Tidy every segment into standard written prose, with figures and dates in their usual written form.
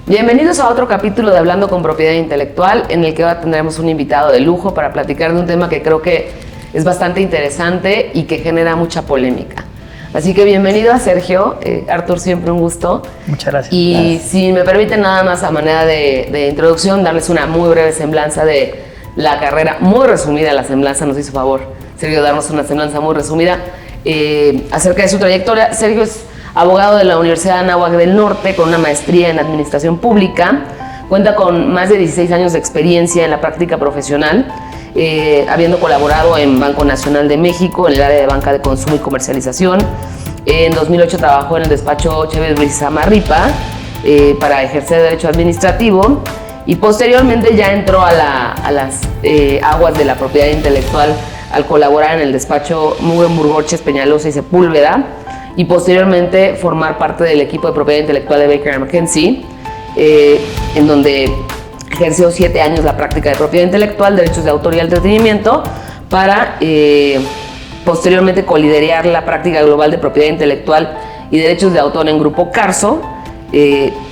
Bienvenidos a otro capítulo de Hablando con Propiedad Intelectual, en el que ahora tendremos un invitado de lujo para platicar de un tema que creo que es bastante interesante y que genera mucha polémica. Así que bienvenido a Sergio. Artur, siempre un gusto. Muchas gracias. Y si me permiten nada más a manera de introducción, darles una muy breve semblanza de la carrera, muy resumida. La semblanza nos hizo favor, Sergio, darnos una semblanza muy resumida acerca de su trayectoria. Sergio es abogado de la Universidad de Anáhuac del Norte con una maestría en Administración Pública. Cuenta con más de 16 años de experiencia en la práctica profesional, habiendo colaborado en Banco Nacional de México en el área de banca de consumo y comercialización. En 2008 trabajó en el despacho Chévez Ruiz Samarripa para ejercer derecho administrativo y posteriormente ya entró a las aguas de la propiedad intelectual al colaborar en el despacho Mugenburg, Orches, Peñalosa y Sepúlveda, y posteriormente formar parte del equipo de propiedad intelectual de Baker & McKenzie, en donde ejerció 7 años la práctica de propiedad intelectual, derechos de autor y entretenimiento, para posteriormente coliderear la práctica global de propiedad intelectual y derechos de autor en Grupo Carso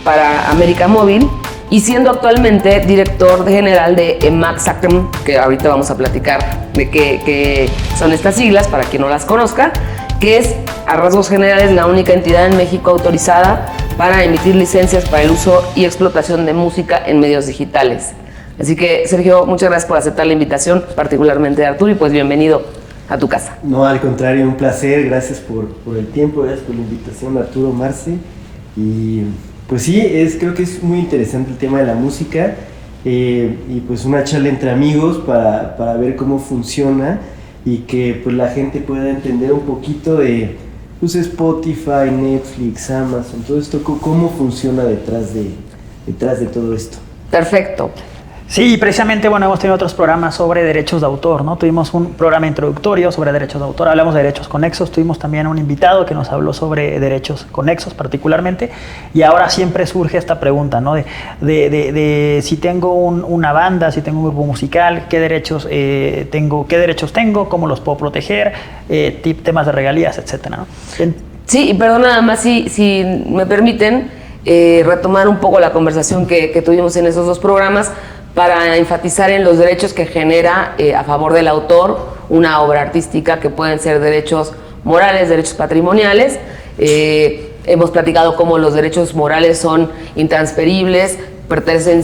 para América Móvil, y siendo actualmente director general de EMAC SACEM, que ahorita vamos a platicar de qué son estas siglas para quien no las conozca, que es, a rasgos generales, la única entidad en México autorizada para emitir licencias para el uso y explotación de música en medios digitales. Así que, Sergio, muchas gracias por aceptar la invitación, particularmente de Arturo, y pues bienvenido a tu casa. No, al contrario, un placer, gracias por el tiempo, gracias por la invitación, Arturo, Marce. Y pues sí, creo que es muy interesante el tema de la música, y pues una charla entre amigos para ver cómo funciona y que pues la gente pueda entender un poquito de pues, Spotify, Netflix, Amazon, todo esto, cómo funciona detrás de todo esto. Perfecto. Sí, precisamente, bueno, hemos tenido otros programas sobre derechos de autor, ¿no? Tuvimos un programa introductorio sobre derechos de autor, hablamos de derechos conexos, tuvimos también un invitado que nos habló sobre derechos conexos particularmente, y ahora siempre surge esta pregunta, ¿no? De si tengo una banda, si tengo un grupo musical, qué derechos tengo, cómo los puedo proteger, temas de regalías, etcétera, ¿no? Sí, y perdón, nada más si me permiten retomar un poco la conversación que tuvimos en esos dos programas, para enfatizar en los derechos que genera a favor del autor una obra artística, que pueden ser derechos morales, derechos patrimoniales. Hemos platicado cómo los derechos morales son intransferibles, pertenecen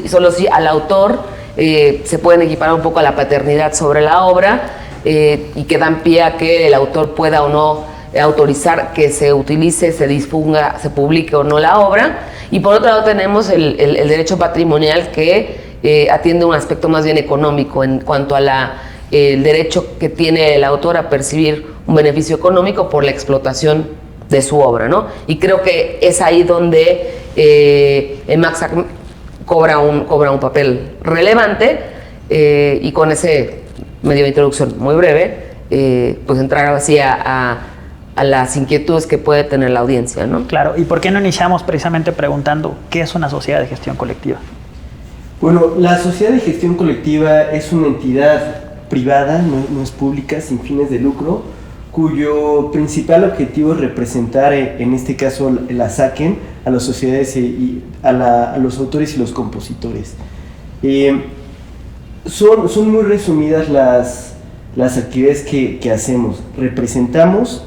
solo sí al autor, se pueden equiparar un poco a la paternidad sobre la obra, y que dan pie a que el autor pueda o no autorizar que se utilice, se difunga, se publique o no la obra. Y por otro lado tenemos el derecho patrimonial, que atiende un aspecto más bien económico en cuanto a el derecho que tiene el autor a percibir un beneficio económico por la explotación de su obra, ¿no? Y creo que es ahí donde EMAC SACEM cobra un papel relevante, y con ese medio de introducción muy breve, pues entrar así a las inquietudes que puede tener la audiencia, ¿no? Claro, ¿y por qué no iniciamos precisamente preguntando qué es una sociedad de gestión colectiva? Bueno, la sociedad de gestión colectiva es una entidad privada, no es pública, sin fines de lucro, cuyo principal objetivo es representar, en este caso la SACEM, a las sociedades y a los autores y los compositores. Son muy resumidas las actividades que hacemos. Representamos,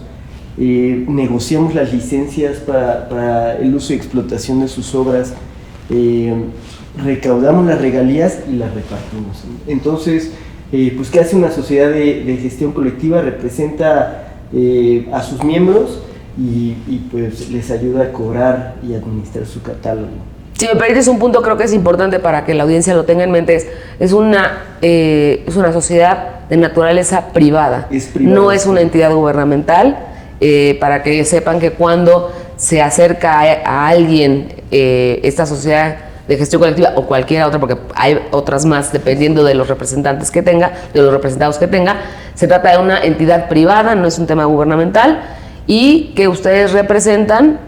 negociamos las licencias para el uso y explotación de sus obras, recaudamos las regalías y las repartimos. Entonces, pues ¿qué hace una sociedad de gestión colectiva? Representa a sus miembros y pues les ayuda a cobrar y administrar su catálogo. Si me permites un punto, creo que es importante para que la audiencia lo tenga en mente, es una sociedad de naturaleza privada, no es una entidad gubernamental, para que sepan que cuando se acerca a alguien esta sociedad de gestión colectiva o cualquier otra, porque hay otras más dependiendo de los representantes que tenga, de los representados que tenga. Se trata de una entidad privada, no es un tema gubernamental, y que ustedes representan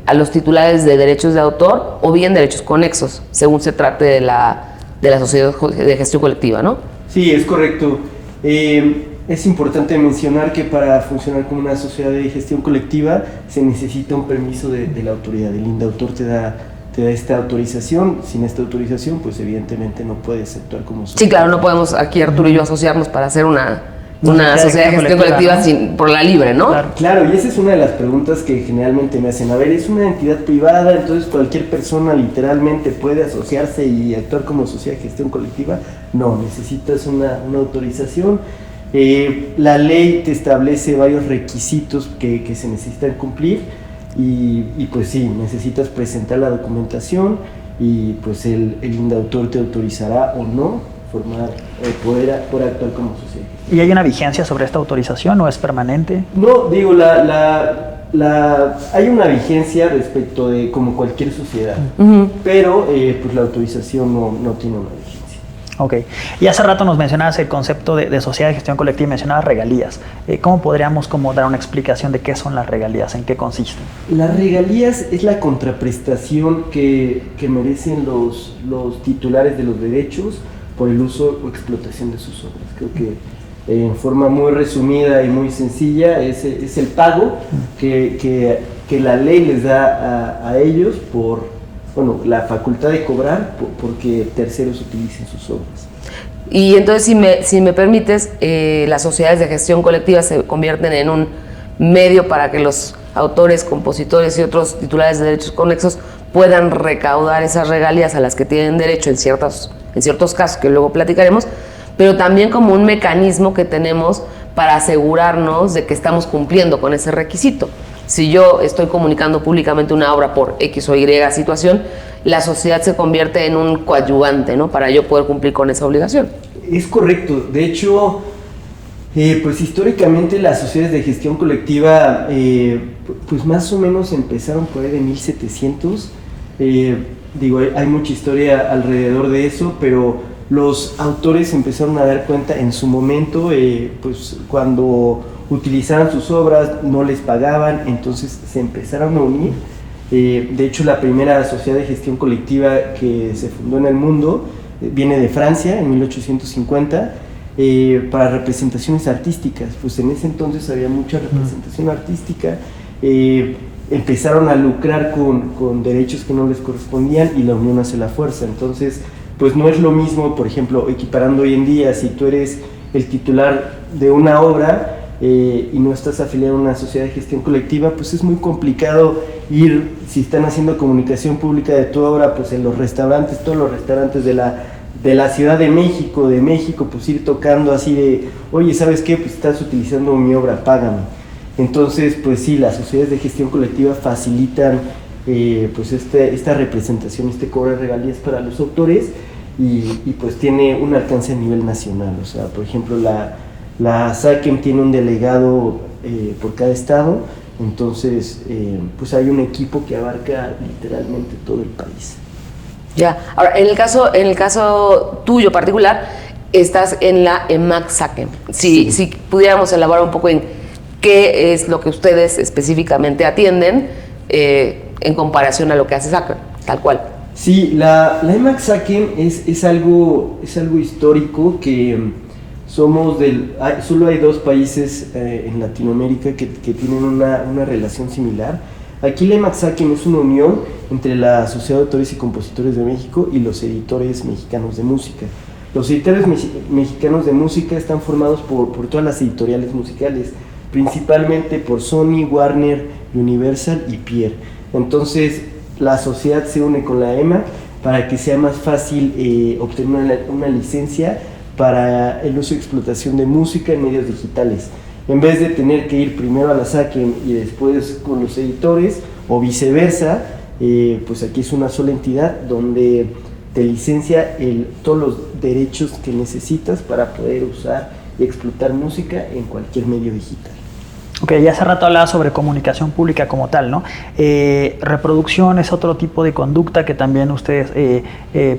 a los titulares de derechos de autor o bien derechos conexos, según se trate de la sociedad de gestión colectiva, ¿no? Sí, es correcto. Es importante mencionar que para funcionar como una sociedad de gestión colectiva se necesita un permiso de la autoridad. El INDAUTOR te da esta autorización. Sin esta autorización, pues evidentemente no puedes actuar como sociedad. Sí, claro, no podemos aquí Arturo y yo asociarnos para hacer una sociedad de gestión colectiva, ¿no? Por la libre, ¿no? Claro, y esa es una de las preguntas que generalmente me hacen. A ver, es una entidad privada, entonces cualquier persona literalmente puede asociarse y actuar como sociedad de gestión colectiva. No, necesitas una autorización. La ley te establece varios requisitos que se necesitan cumplir y pues sí, necesitas presentar la documentación y pues el INDAUTOR te autorizará o no poder actuar como sociedad. ¿Y hay una vigencia sobre esta autorización o es permanente? No, digo, hay una vigencia respecto de como cualquier sociedad, pero pues la autorización no tiene una vigencia. Ok. Y hace rato nos mencionabas el concepto de sociedad de gestión colectiva y mencionabas regalías. ¿Cómo podríamos dar una explicación de qué son las regalías? ¿En qué consisten? Las regalías es la contraprestación que merecen los titulares de los derechos por el uso o explotación de sus obras. Creo que en forma muy resumida y muy sencilla es el pago que la ley les da a ellos por la facultad de cobrar porque terceros utilicen sus obras. Y entonces, si me permites, las sociedades de gestión colectiva se convierten en un medio para que los autores, compositores y otros titulares de derechos conexos puedan recaudar esas regalías a las que tienen derecho en ciertos casos que luego platicaremos, pero también como un mecanismo que tenemos para asegurarnos de que estamos cumpliendo con ese requisito. Si yo estoy comunicando públicamente una obra por X o Y situación, la sociedad se convierte en un coadyuvante, ¿no? Para yo poder cumplir con esa obligación. Es correcto. De hecho, pues históricamente las sociedades de gestión colectiva, pues más o menos empezaron por ahí de 1700. Hay mucha historia alrededor de eso, pero los autores empezaron a dar cuenta en su momento, pues cuando utilizaban sus obras, no les pagaban, entonces se empezaron a unir. De hecho, la primera sociedad de gestión colectiva que se fundó en el mundo viene de Francia en 1850 para representaciones artísticas. Pues en ese entonces había mucha representación artística, empezaron a lucrar con derechos que no les correspondían y la unión hace la fuerza. Entonces, pues no es lo mismo, por ejemplo, equiparando hoy en día, si tú eres el titular de una obra y no estás afiliado a una sociedad de gestión colectiva, pues es muy complicado si están haciendo comunicación pública de tu obra, pues en los restaurantes, todos los restaurantes de la Ciudad de México, pues ir tocando así de, oye, ¿sabes qué? Pues estás utilizando mi obra, págame. Entonces, pues sí, las sociedades de gestión colectiva facilitan pues esta representación, este cobro de regalías para los autores y pues tiene un alcance a nivel nacional. O sea, por ejemplo, la SACEM tiene un delegado por cada estado, entonces pues hay un equipo que abarca literalmente todo el país. Ya, ahora en el caso tuyo particular, estás en la EMAC SACEM. Si pudiéramos elaborar un poco en qué es lo que ustedes específicamente atienden en comparación a lo que hace SACEM, tal cual. Sí, la EMAC SACEM es algo histórico que solo hay 2 países en Latinoamérica que tienen una relación similar. Aquí la EMAC SACEM es una unión entre la Sociedad de Autores y Compositores de México y los editores mexicanos de música. Los editores mexicanos de música están formados por todas las editoriales musicales, principalmente por Sony, Warner, Universal y Pierre. Entonces, la sociedad se une con la EMAC para que sea más fácil obtener una licencia para el uso y explotación de música en medios digitales. En vez de tener que ir primero a la SACEM y después con los editores, o viceversa, pues aquí es una sola entidad donde te licencia todos los derechos que necesitas para poder usar y explotar música en cualquier medio digital. Ok, ya hace rato hablaba sobre comunicación pública como tal, ¿no? ¿Reproducción es otro tipo de conducta que también ustedes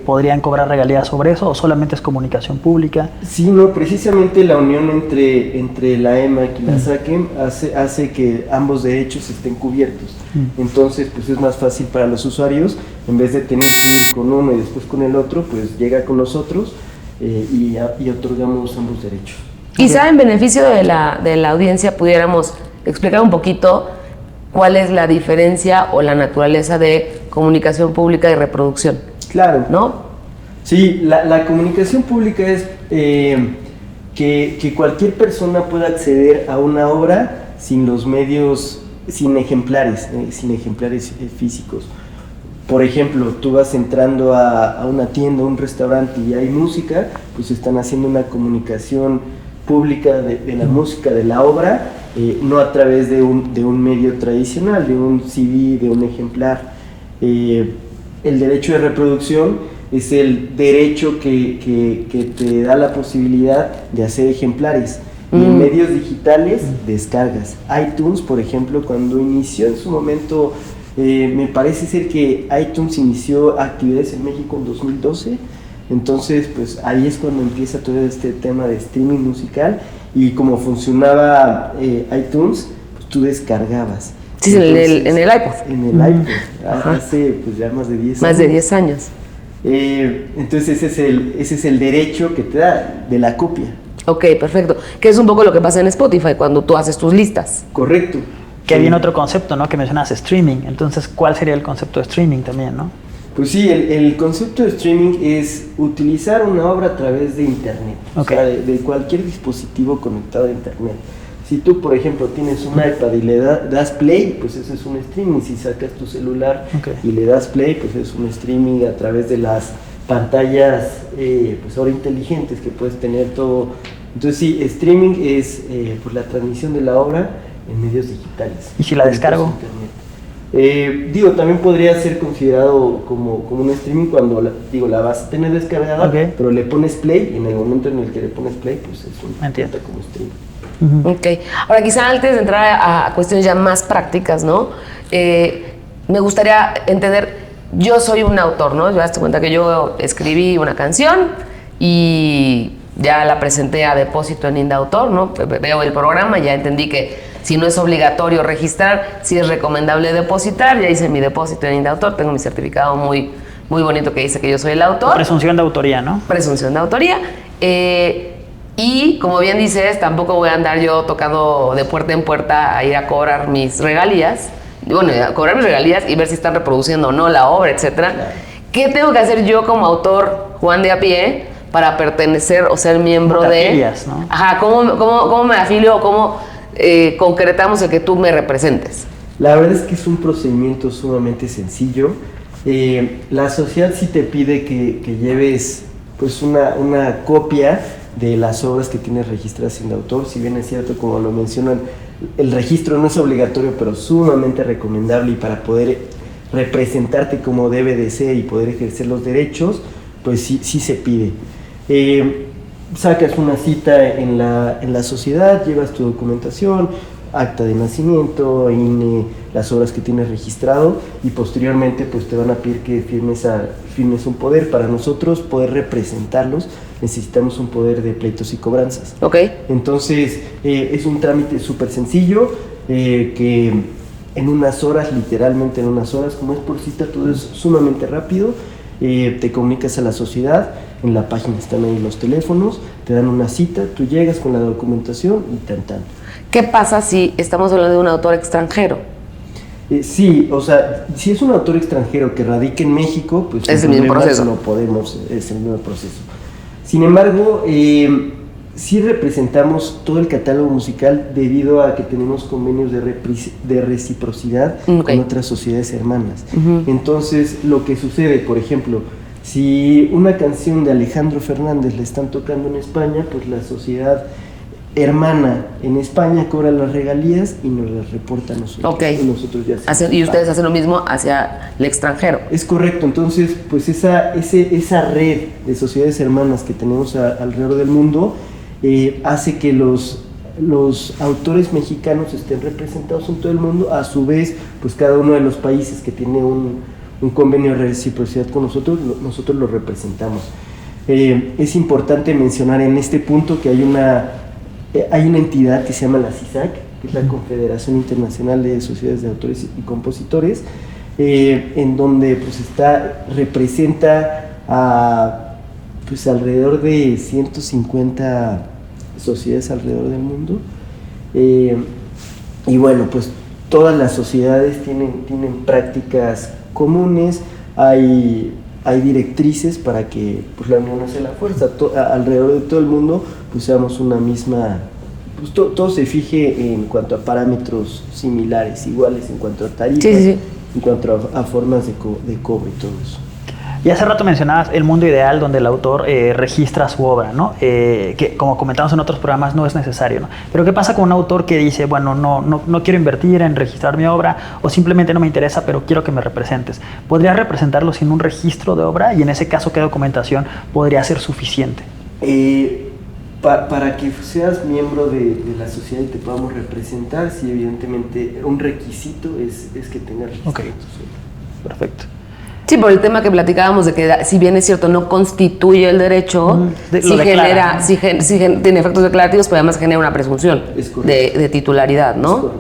podrían cobrar regalías sobre eso o solamente es comunicación pública? Sí, no, precisamente la unión entre la EMAC y la SACEM hace que ambos derechos estén cubiertos. Entonces, pues es más fácil para los usuarios, en vez de tener que ir con uno y después con el otro, pues llega con nosotros y otorgamos ambos derechos. Quizá en beneficio de la audiencia pudiéramos explicar un poquito cuál es la diferencia o la naturaleza de comunicación pública y reproducción. Claro. ¿No? Sí, la comunicación pública es que cualquier persona pueda acceder a una obra sin los medios, sin ejemplares físicos. Por ejemplo, tú vas entrando a una tienda, a un restaurante y hay música, pues están haciendo una comunicación pública de la música, de la obra, no a través de un medio tradicional, de un CD, de un ejemplar. El derecho de reproducción es el derecho que te da la posibilidad de hacer ejemplares. Y en medios digitales, descargas. iTunes, por ejemplo, cuando inició en su momento, me parece ser que iTunes inició actividades en México en 2012. Entonces, pues ahí es cuando empieza todo este tema de streaming musical y como funcionaba iTunes, pues tú descargabas. Sí, entonces, en el iPod. En el iPod, hace pues ya más de 10 años. Más de 10 años. Entonces ese es el derecho que te da de la copia. Ok, perfecto. Que es un poco lo que pasa en Spotify cuando tú haces tus listas. Correcto. Que viene otro concepto, ¿no? Que mencionas streaming. Entonces, ¿cuál sería el concepto de streaming también, no? Pues sí, el concepto de streaming es utilizar una obra a través de internet, okay. O sea, de cualquier dispositivo conectado a internet. Si tú, por ejemplo, tienes un iPad y le das play, pues eso es un streaming. Si sacas tu celular y le das play, pues es un streaming a través de las pantallas, pues ahora inteligentes que puedes tener todo. Entonces sí, streaming es pues la transmisión de la obra en medios digitales. ¿Y si la descargo? También podría ser considerado como un streaming cuando la vas a tener descargada, pero le pones play y en el momento en el que le pones play, pues es como streaming. Ok, ahora quizá antes de entrar a cuestiones ya más prácticas, ¿no? Me gustaría entender, yo soy un autor, ¿no? Ya te cuenta que yo escribí una canción y ya la presenté a depósito en Indautor, ¿no? Veo el programa, ya entendí que si no es obligatorio registrar, si es recomendable depositar, ya hice mi depósito en Indautor, tengo mi certificado muy bonito que dice que yo soy el autor. Presunción de autoría, ¿no? Presunción de autoría. Y como bien dices, tampoco voy a andar yo tocando de puerta en puerta a ir a cobrar mis regalías. Bueno, a cobrar mis regalías y ver si están reproduciendo o no la obra, etcétera. Claro. ¿Qué tengo que hacer yo como autor, Juan de a pie, para pertenecer o ser miembro de... Afilias, ¿no? Ajá, ¿cómo me afilio o cómo concretamos el que tú me representes? La verdad es que es un procedimiento sumamente sencillo. La sociedad sí te pide que lleves pues una copia de las obras que tienes registradas en Indautor. Si bien es cierto, como lo mencionan, el registro no es obligatorio, pero sumamente recomendable, y para poder representarte como debe de ser y poder ejercer los derechos, pues sí se pide. Sacas una cita en la sociedad, llevas tu documentación, acta de nacimiento, INE, las obras que tienes registrado, y posteriormente pues te van a pedir que firmes un poder. Para nosotros poder representarlos necesitamos un poder de pleitos y cobranzas. Entonces es un trámite súper sencillo, que en unas horas, literalmente en unas horas, como es por cita, todo es sumamente rápido. Te comunicas a la sociedad, en la página están ahí los teléfonos, te dan una cita, tú llegas con la documentación y tan. ¿Qué pasa si estamos hablando de un autor extranjero? Sí, o sea, si es un autor extranjero que radica en México, pues es el mismo proceso. No podemos, es el mismo proceso. Sin embargo, sí representamos todo el catálogo musical debido a que tenemos convenios de reciprocidad con otras sociedades hermanas. Entonces, lo que sucede, por ejemplo, si una canción de Alejandro Fernández le están tocando en España, pues la sociedad hermana en España cobra las regalías y nos las reporta a nosotros. Y nosotros ya y ustedes hacen lo mismo hacia el extranjero. Es correcto. Entonces, pues esa red de sociedades hermanas que tenemos alrededor del mundo hace que los los autores mexicanos estén representados en todo el mundo. A su vez, pues cada uno de los países que tiene un convenio de reciprocidad con nosotros, nosotros lo representamos. Es importante mencionar en este punto que hay una entidad que se llama la CISAC, que es la Confederación Internacional de Sociedades de Autores y Compositores, en donde pues representa a pues alrededor de 150 sociedades alrededor del mundo, y bueno, pues todas las sociedades tienen prácticas comunes, hay directrices para que pues la unión hace la fuerza, alrededor de todo el mundo pues seamos una misma, pues todo se fije en cuanto a parámetros similares, iguales en cuanto a tarifas, sí. En cuanto a formas de cobro y todo eso. Y hace rato mencionabas el mundo ideal donde el autor registra su obra, ¿no? Que como comentamos en otros programas no es necesario, ¿no? Pero ¿qué pasa con un autor que dice, bueno, no quiero invertir en registrar mi obra o simplemente no me interesa, pero quiero que me representes? ¿Podrías representarlo sin un registro de obra? Y en ese caso, ¿qué documentación podría ser suficiente? Para que seas miembro de la sociedad y te podamos representar, sí, evidentemente un requisito es que tengas registro. Ok, perfecto. Sí, por el tema que platicábamos de que si bien es cierto no constituye el derecho, sí genera, ¿no? sí tiene efectos declarativos, pero además genera una presunción de titularidad, ¿no?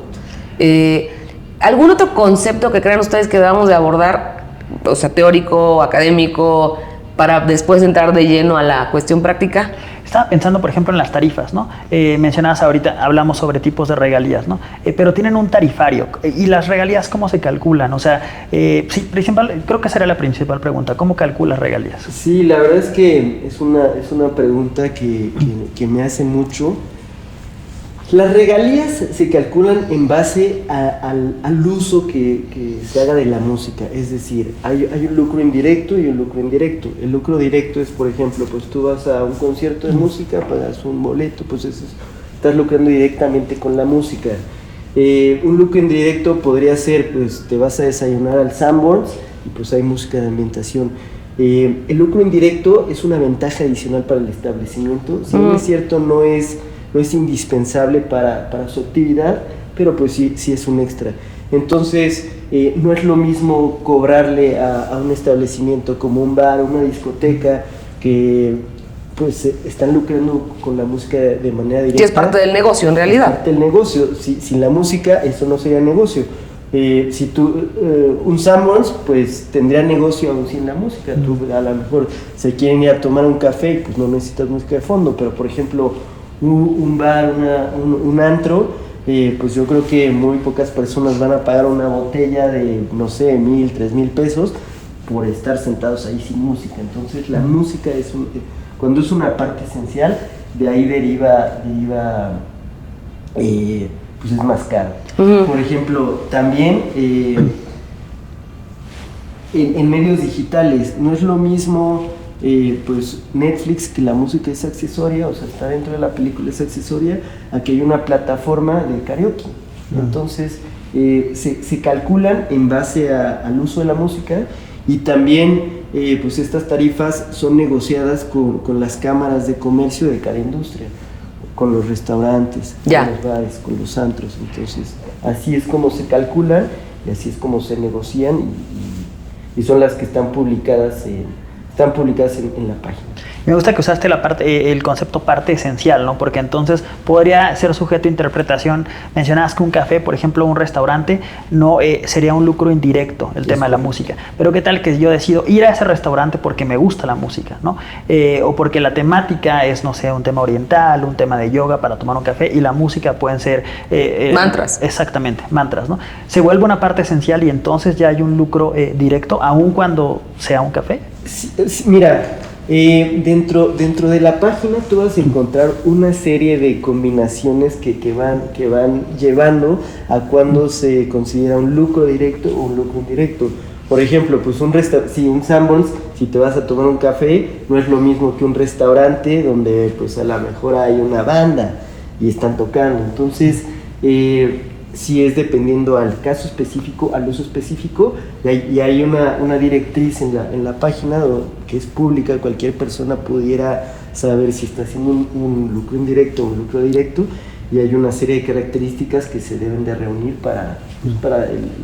¿Algún otro concepto que crean ustedes que debamos de abordar, o sea, teórico, académico, para después entrar de lleno a la cuestión práctica? Estaba pensando, por ejemplo, en las tarifas, ¿no? Mencionabas ahorita, hablamos sobre tipos de regalías, ¿no? Pero tienen un tarifario. ¿Y las regalías cómo se calculan? O sea, sí, creo que será la principal pregunta. ¿Cómo calculas regalías? Sí, la verdad es que es una pregunta que me hace mucho. Las regalías se calculan en base al uso que se haga de la música, es decir, hay un lucro indirecto y un lucro indirecto. El lucro directo es, por ejemplo, pues tú vas a un concierto de música, pagas un boleto, pues estás lucrando directamente con la música. Un lucro indirecto podría ser, pues te vas a desayunar al Sanborns y pues hay música de ambientación. El lucro indirecto es una ventaja adicional para el establecimiento, si bien es cierto no es indispensable para su actividad, pero pues sí es un extra. Entonces, no es lo mismo cobrarle a un establecimiento como un bar o una discoteca que pues están lucrando con la música de manera directa. Que es parte del negocio en realidad. Es parte del negocio. Sin la música eso no sería negocio. Si tú, un Sanborns, pues tendría negocio aún sin la música. Tú a lo mejor se quieren ir a tomar un café y pues no necesitas música de fondo, pero por ejemplo un bar, un antro, pues yo creo que muy pocas personas van a pagar una botella de, no sé, 1,000, 3,000 pesos por estar sentados ahí sin música. Entonces la música cuando es una parte esencial, de ahí deriva pues es más caro. Por ejemplo, también en medios digitales no es lo mismo pues Netflix, que la música es accesoria, o sea, está dentro de la película, es accesoria, a que hay una plataforma de karaoke. Entonces se calculan en base al uso de la música, y también pues estas tarifas son negociadas con las cámaras de comercio de cada industria, con los restaurantes, con los bares, con los antros. Entonces así es como se calculan y así es como se negocian, y son las que están publicadas en la página. Me gusta que usaste el concepto parte esencial, ¿no? Porque entonces podría ser sujeto a interpretación. Mencionabas que un café, por ejemplo, un restaurante, no sería un lucro indirecto el tema de la música. Pero ¿qué tal que yo decido ir a ese restaurante porque me gusta la música, ¿no? O porque la temática es, no sé, un tema oriental, un tema de yoga para tomar un café, y la música pueden ser mantras. Exactamente, mantras, ¿no? Se vuelve una parte esencial y entonces ya hay un lucro directo, aun cuando sea un café. Sí, mira, dentro de la página tú vas a encontrar una serie de combinaciones que van llevando a cuando se considera un lucro directo o un lucro indirecto. Por ejemplo, pues un Sanborns, si te vas a tomar un café, no es lo mismo que un restaurante donde pues a lo mejor hay una banda y están tocando. Entonces, sí es dependiendo al caso específico, al uso específico, y hay una directriz en la página que es pública, cualquier persona pudiera saber si está haciendo un lucro indirecto o un lucro directo, y hay una serie de características que se deben de reunir para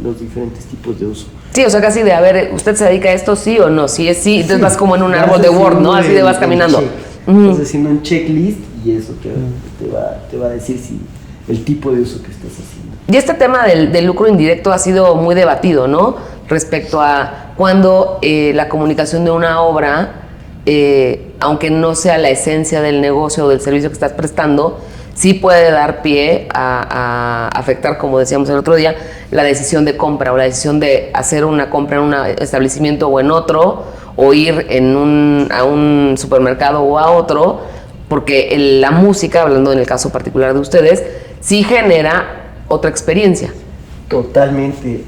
los diferentes tipos de uso. Sí, o sea, casi de, a ver, ¿usted se dedica a esto, sí o no? Si es sí, entonces Sí, vas como en un árbol de Word, ¿no? Así de vas caminando. Estás haciendo un checklist y eso te va a decir si el tipo de uso que estás haciendo. Y este tema del lucro indirecto ha sido muy debatido, ¿no? Respecto a cuando la comunicación de una obra, aunque no sea la esencia del negocio o del servicio que estás prestando, sí puede dar pie a afectar, como decíamos el otro día, la decisión de compra o la decisión de hacer una compra en un establecimiento o en otro, o ir a un supermercado o a otro, porque la música, hablando en el caso particular de ustedes, sí genera otra experiencia. Totalmente.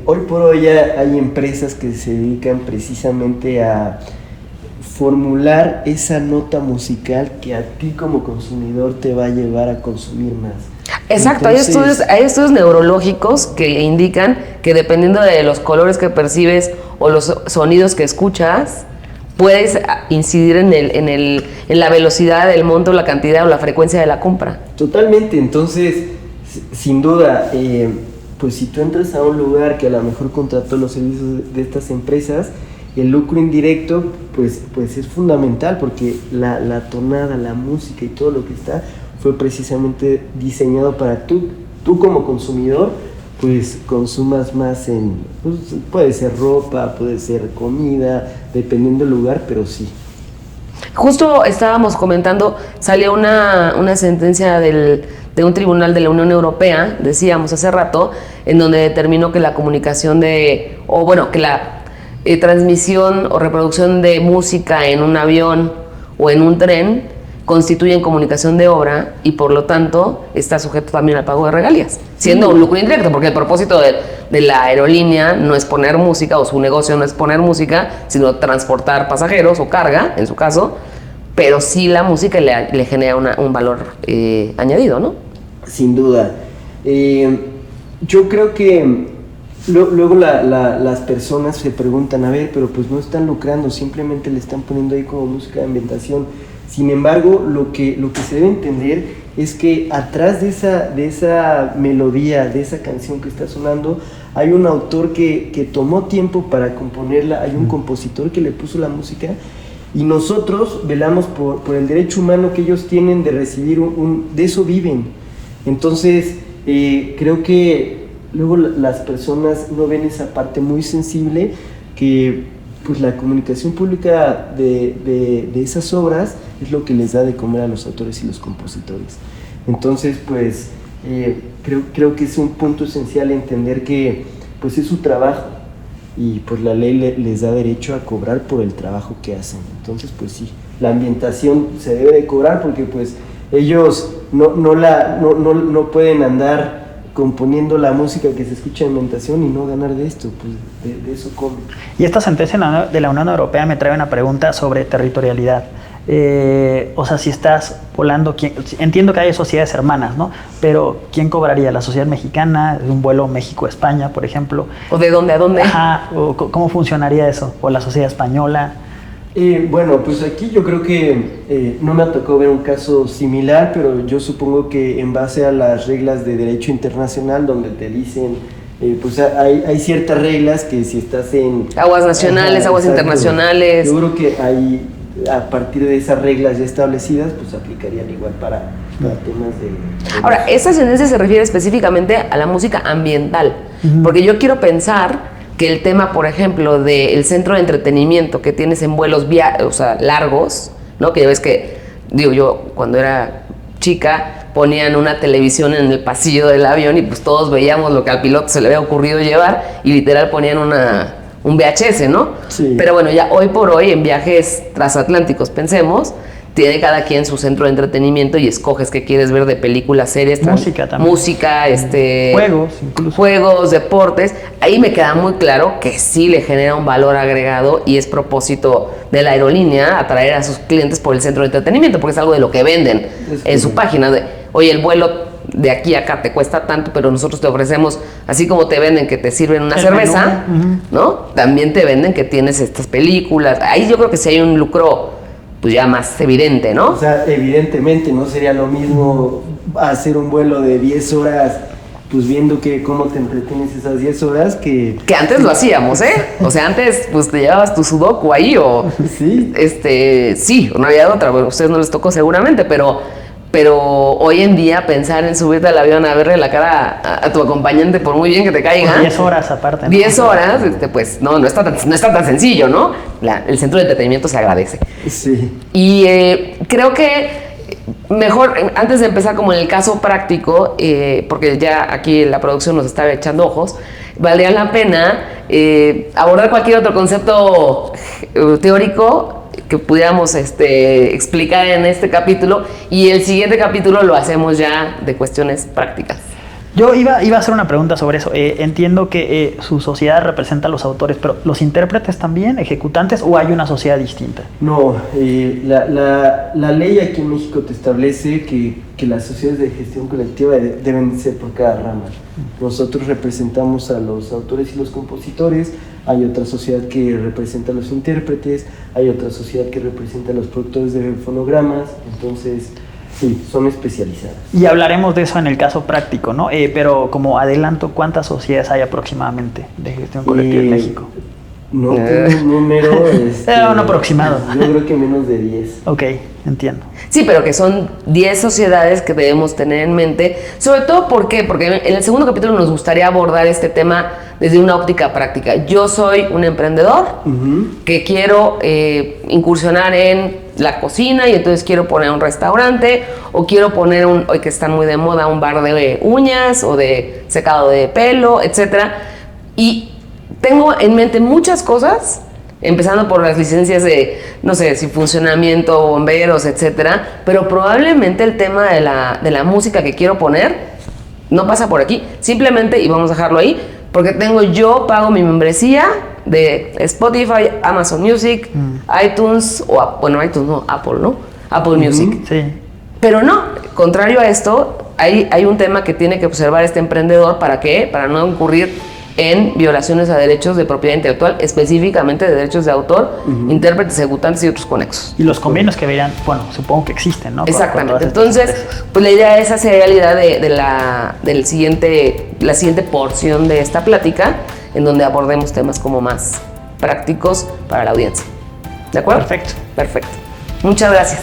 Hoy por hoy hay empresas que se dedican precisamente a formular esa nota musical que a ti como consumidor te va a llevar a consumir más. Exacto, Entonces, hay estudios neurológicos que indican que dependiendo de los colores que percibes o los sonidos que escuchas, puedes incidir en la velocidad, el monto, la cantidad o la frecuencia de la compra. Totalmente, entonces, sin duda, pues si tú entras a un lugar que a lo mejor contrató los servicios de estas empresas, el lucro indirecto pues es fundamental, porque la tonada, la música y todo lo que está fue precisamente diseñado para tú como consumidor pues consumas más pues, puede ser ropa, puede ser comida, dependiendo del lugar, pero sí. Justo estábamos comentando, salió una sentencia de un tribunal de la Unión Europea, decíamos hace rato, en donde determinó que la comunicación que la transmisión o reproducción de música en un avión o en un tren constituyen comunicación de obra y por lo tanto está sujeto también al pago de regalías, siendo un lucro indirecto, porque el propósito de la aerolínea no es poner música, o su negocio no es poner música, sino transportar pasajeros o carga, en su caso, pero sí la música le genera un valor añadido, ¿no? Sin duda. Yo creo que luego las personas se preguntan, a ver, pero pues no están lucrando, simplemente le están poniendo ahí como música de ambientación. Sin embargo, lo que se debe entender es que atrás de esa melodía, de esa canción que está sonando, hay un autor que tomó tiempo para componerla, hay un compositor que le puso la música, y nosotros velamos por el derecho humano que ellos tienen de recibir de eso viven. Entonces, creo que luego las personas no ven esa parte muy sensible, que pues la comunicación pública de esas obras es lo que les da de comer a los autores y los compositores. Entonces, pues creo que es un punto esencial entender que pues es su trabajo y pues la ley les da derecho a cobrar por el trabajo que hacen. Entonces, pues sí, la ambientación se debe de cobrar, porque pues ellos no pueden andar componiendo la música que se escucha en ambientación y no ganar de esto, pues de eso comen. Y esta sentencia de la Unión Europea me trae una pregunta sobre territorialidad. O sea, si estás volando, entiendo que hay sociedades hermanas, ¿no? Pero ¿quién cobraría? ¿La sociedad mexicana? ¿Un vuelo México-España, por ejemplo? ¿O de dónde a dónde? Ajá, o ¿cómo funcionaría eso? ¿O la sociedad española? Bueno, pues aquí yo creo que no me ha tocado ver un caso similar, pero yo supongo que en base a las reglas de derecho internacional, donde te dicen, pues hay ciertas reglas que si estás en... Aguas nacionales, aguas internacionales. Yo creo que hay, a partir de esas reglas ya establecidas, pues aplicarían igual para temas de... Ahora, esta sentencia se refiere específicamente a la música ambiental, porque yo quiero pensar que el tema, por ejemplo, del centro de entretenimiento que tienes en vuelos largos, ¿no? Que ves que, digo, yo cuando era chica ponían una televisión en el pasillo del avión y pues todos veíamos lo que al piloto se le había ocurrido llevar, y literal ponían un VHS, ¿no? Sí. Pero bueno, ya hoy por hoy en viajes transatlánticos, pensemos, tiene cada quien su centro de entretenimiento y escoges qué quieres ver de películas, series, música también. Música, juegos, incluso. Juegos, deportes. Ahí me queda muy claro que sí le genera un valor agregado y es propósito de la aerolínea atraer a sus clientes por el centro de entretenimiento, porque es algo de lo que venden en su página. Oye, el vuelo de aquí a acá te cuesta tanto, pero nosotros te ofrecemos, así como te venden que te sirven una cerveza, ¿no? También te venden que tienes estas películas. Ahí yo creo que sí hay un lucro pues ya más evidente, ¿no? O sea, evidentemente no sería lo mismo hacer un vuelo de 10 horas, pues viendo cómo te entretienes esas 10 horas que antes lo hacíamos, ¿eh? O sea, antes pues te llevabas tu sudoku ahí o... Sí. Sí, no había otra, bueno, a ustedes no les tocó seguramente, pero hoy en día pensar en subirte al avión a verle la cara a tu acompañante, por muy bien que te caiga. 10 horas aparte, ¿no? 10 horas, pues no está tan sencillo, ¿no? El centro de entretenimiento se agradece. Sí. Y creo que mejor, antes de empezar como en el caso práctico, porque ya aquí la producción nos estaba echando ojos, valdría la pena abordar cualquier otro concepto teórico que pudiéramos explicar en este capítulo, y el siguiente capítulo lo hacemos ya de cuestiones prácticas. Yo iba a hacer una pregunta sobre eso. Entiendo que su sociedad representa a los autores, pero ¿los intérpretes también, ejecutantes, o hay una sociedad distinta? No, la ley aquí en México te establece que las sociedades de gestión colectiva deben ser por cada rama. Nosotros representamos a los autores y los compositores, hay otra sociedad que representa a los intérpretes, hay otra sociedad que representa a los productores de fonogramas, entonces... Sí, son especializadas. Y hablaremos de eso en el caso práctico, ¿no? Pero como adelanto, ¿cuántas sociedades hay aproximadamente de gestión colectiva en México? No tengo un número. Un aproximado. Yo creo que menos de 10. Ok, entiendo. Sí, pero que son 10 sociedades que debemos tener en mente. Sobre todo, ¿por qué? Porque en el segundo capítulo nos gustaría abordar este tema desde una óptica práctica. Yo soy un emprendedor que quiero incursionar en la cocina, y entonces quiero poner un restaurante, o quiero poner hoy que están muy de moda, un bar de uñas o de secado de pelo, etcétera. Y tengo en mente muchas cosas, empezando por las licencias de, no sé, si funcionamiento, bomberos, etcétera, pero probablemente el tema de la música que quiero poner no pasa por aquí, simplemente, y vamos a dejarlo ahí, porque yo pago mi membresía de Spotify, Amazon Music, iTunes, iTunes no, Apple, ¿no? Apple Music. Sí. Pero no, contrario a esto, hay un tema que tiene que observar este emprendedor. ¿Para qué? Para no incurrir en violaciones a derechos de propiedad intelectual, específicamente de derechos de autor, intérpretes, ejecutantes y otros conexos. Y los convenios que verían, bueno, supongo que existen, ¿no? Exactamente. Entonces, pues la idea es hacer realidad de la siguiente porción de esta plática, en donde abordemos temas como más prácticos para la audiencia. ¿De acuerdo? Perfecto. Muchas gracias.